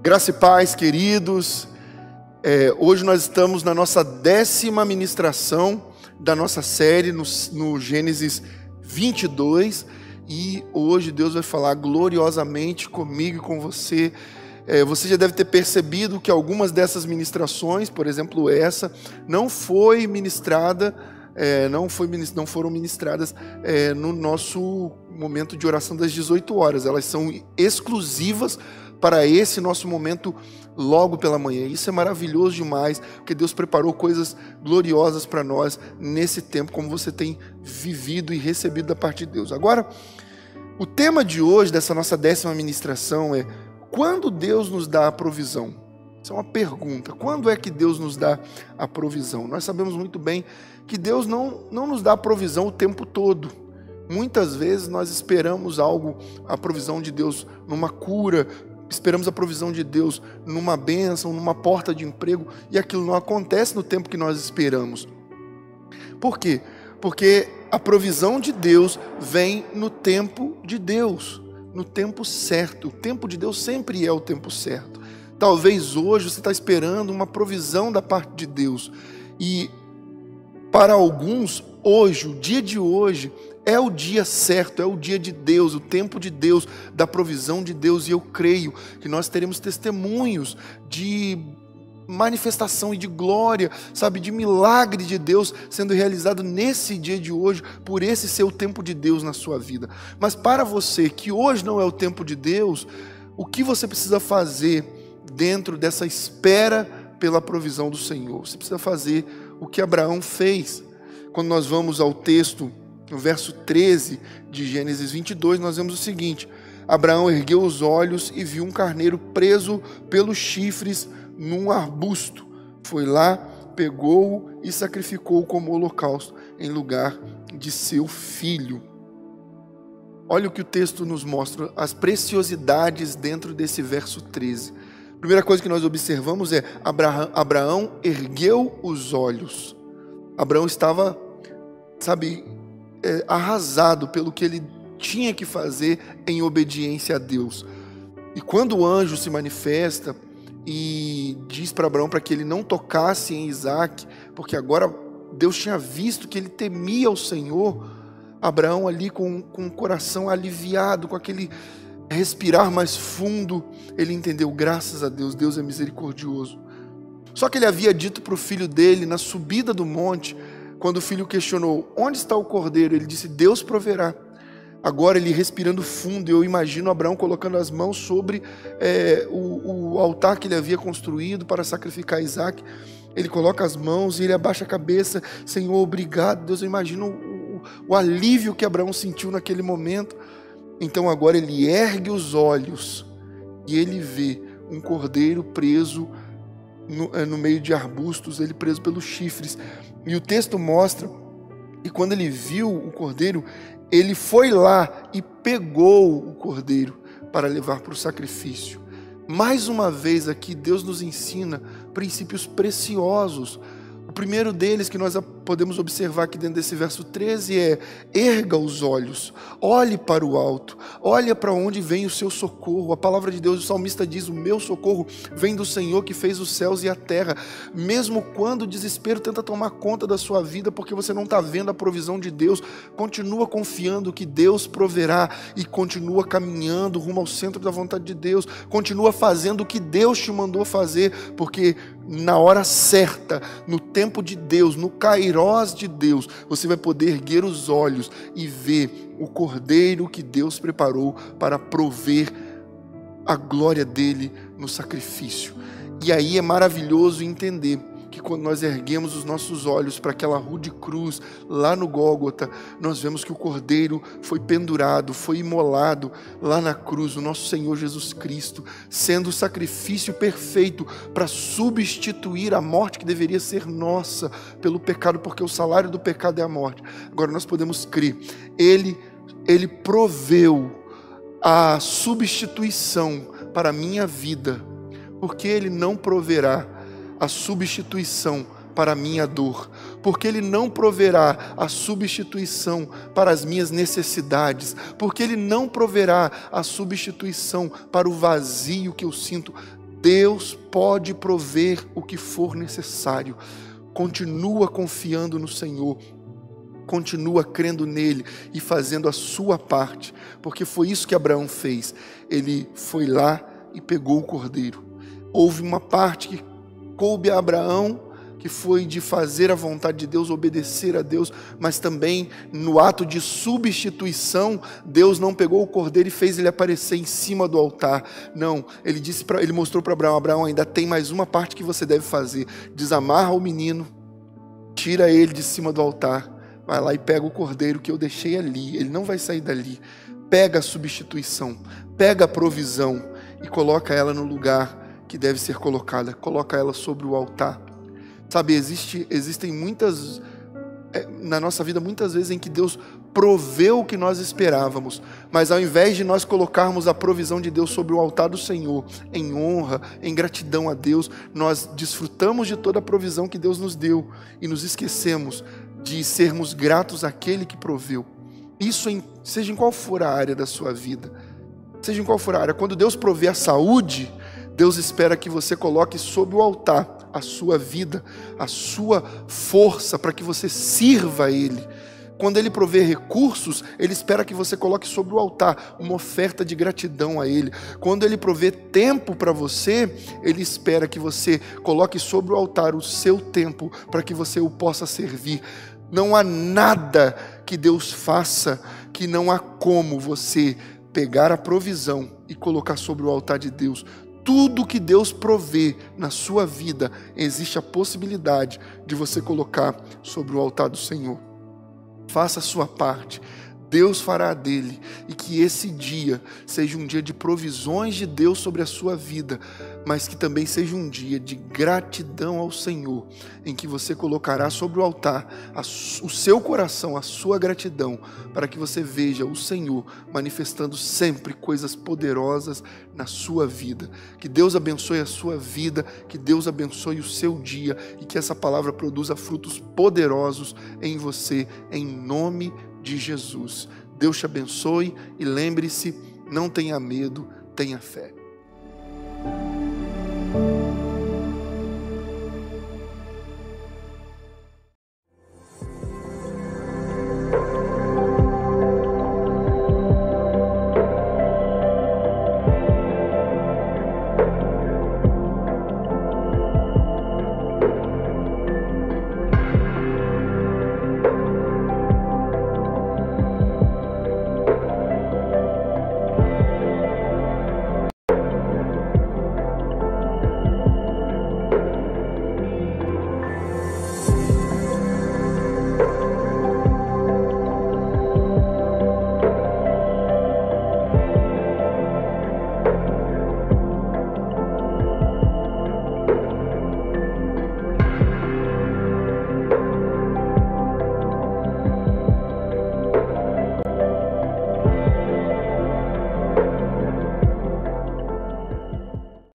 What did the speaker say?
Graça e paz, queridos. Hoje nós estamos na nossa 10ª ministração da nossa série no Gênesis 22 e hoje Deus vai falar gloriosamente comigo e com você. Você já deve ter percebido que algumas dessas ministrações, por exemplo essa, não foram ministradas no nosso momento de oração das 18 horas. Elas são exclusivas para esse nosso momento logo pela manhã. Isso é maravilhoso demais, porque Deus preparou coisas gloriosas para nós nesse tempo, como você tem vivido e recebido da parte de Deus. Agora, o tema de hoje, dessa nossa 10ª ministração, é: quando Deus nos dá a provisão? Isso é uma pergunta. Quando é que Deus nos dá a provisão? Nós sabemos muito bem que Deus não nos dá a provisão o tempo todo. Muitas vezes nós esperamos a provisão de Deus numa cura, esperamos a provisão de Deus numa bênção, numa porta de emprego, e aquilo não acontece no tempo que nós esperamos. Por quê? Porque a provisão de Deus vem no tempo de Deus, no tempo certo. O tempo de Deus sempre é o tempo certo. Talvez hoje você está esperando uma provisão da parte de Deus, e para alguns, hoje, o dia de hoje, é o dia certo, é o dia de Deus, o tempo de Deus, da provisão de Deus, e eu creio que nós teremos testemunhos de manifestação e de glória, de milagre de Deus sendo realizado nesse dia de hoje, por esse ser o tempo de Deus na sua vida. Mas para você que hoje não é o tempo de Deus, o que você precisa fazer dentro dessa espera pela provisão do Senhor? Você precisa fazer o que Abraão fez. Quando nós vamos ao texto, no verso 13 de Gênesis 22, nós vemos o seguinte: Abraão ergueu os olhos e viu um carneiro preso pelos chifres num arbusto. Foi lá, pegou-o e sacrificou-o como holocausto em lugar de seu filho. Olha o que o texto nos mostra, as preciosidades dentro desse verso 13. A primeira coisa que nós observamos é: Abraão ergueu os olhos. Abraão estava, arrasado pelo que ele tinha que fazer em obediência a Deus. E quando o anjo se manifesta e diz para Abraão para que ele não tocasse em Isaac, porque agora Deus tinha visto que ele temia o Senhor, Abraão ali com o coração aliviado, com aquele respirar mais fundo, ele entendeu: graças a Deus, Deus é misericordioso. Só que ele havia dito para o filho dele, na subida do monte, quando o filho questionou: onde está o cordeiro? Ele disse: Deus proverá. Agora ele respirando fundo, eu imagino Abraão colocando as mãos sobre o altar que ele havia construído para sacrificar Isaac. Ele coloca as mãos e ele abaixa a cabeça: Senhor, obrigado. Deus, eu imagino o alívio que Abraão sentiu naquele momento. Então agora ele ergue os olhos e ele vê um cordeiro preso no meio de arbustos, ele preso pelos chifres. E o texto mostra que quando ele viu o cordeiro, ele foi lá e pegou o cordeiro para levar para o sacrifício. Mais uma vez aqui, Deus nos ensina princípios preciosos. O primeiro deles que nós podemos observar aqui dentro desse verso 13 é: erga os olhos, olhe para o alto, olhe para onde vem o seu socorro. A palavra de Deus, o salmista diz: o meu socorro vem do Senhor que fez os céus e a terra. Mesmo quando o desespero tenta tomar conta da sua vida, porque você não está vendo a provisão de Deus, continua confiando que Deus proverá e continua caminhando rumo ao centro da vontade de Deus, continua fazendo o que Deus te mandou fazer, porque na hora certa, no tempo de Deus, no kairós de Deus, você vai poder erguer os olhos e ver o cordeiro que Deus preparou para prover a glória dele no sacrifício. E aí é maravilhoso entender que quando nós erguemos os nossos olhos para aquela rude cruz lá no Gólgota, nós vemos que o cordeiro foi pendurado, foi imolado lá na cruz, o nosso Senhor Jesus Cristo, sendo o sacrifício perfeito para substituir a morte que deveria ser nossa pelo pecado, porque o salário do pecado é a morte. Agora nós podemos crer, Ele proveu a substituição para a minha vida, porque Ele não proverá a substituição para a minha dor, porque Ele não proverá a substituição para as minhas necessidades, porque Ele não proverá a substituição para o vazio que eu sinto. Deus pode prover o que for necessário. Continua confiando no Senhor. Continua crendo nele e fazendo a sua parte, porque foi isso que Abraão fez. Ele foi lá e pegou o cordeiro. Houve uma parte que coube a Abraão, que foi de fazer a vontade de Deus, obedecer a Deus, mas também no ato de substituição, Deus não pegou o cordeiro e fez ele aparecer em cima do altar. Não, ele mostrou para Abraão: Abraão, ainda tem mais uma parte que você deve fazer. Desamarra o menino, tira ele de cima do altar, vai lá e pega o cordeiro que eu deixei ali, ele não vai sair dali. Pega a substituição, pega a provisão e coloca ela no lugar que deve ser colocada, coloca ela sobre o altar. Sabe, existem muitas, na nossa vida, muitas vezes em que Deus proveu o que nós esperávamos, mas ao invés de nós colocarmos a provisão de Deus sobre o altar do Senhor, em honra, em gratidão a Deus, nós desfrutamos de toda a provisão que Deus nos deu e nos esquecemos de sermos gratos àquele que proveu. Isso seja em qual for a área da sua vida, seja em qual for a área. Quando Deus provê a saúde, Deus espera que você coloque sobre o altar a sua vida, a sua força, para que você sirva a Ele. Quando Ele provê recursos, Ele espera que você coloque sobre o altar uma oferta de gratidão a Ele. Quando Ele provê tempo para você, Ele espera que você coloque sobre o altar o seu tempo, para que você o possa servir. Não há nada que Deus faça que não há como você pegar a provisão e colocar sobre o altar de Deus. Tudo que Deus provê na sua vida, existe a possibilidade de você colocar sobre o altar do Senhor. Faça a sua parte, Deus fará a dele, e que esse dia seja um dia de provisões de Deus sobre a sua vida, mas que também seja um dia de gratidão ao Senhor, em que você colocará sobre o altar o seu coração, a sua gratidão, para que você veja o Senhor manifestando sempre coisas poderosas na sua vida. Que Deus abençoe a sua vida, que Deus abençoe o seu dia, e que essa palavra produza frutos poderosos em você, em nome de Jesus. Deus te abençoe e lembre-se, não tenha medo, tenha fé.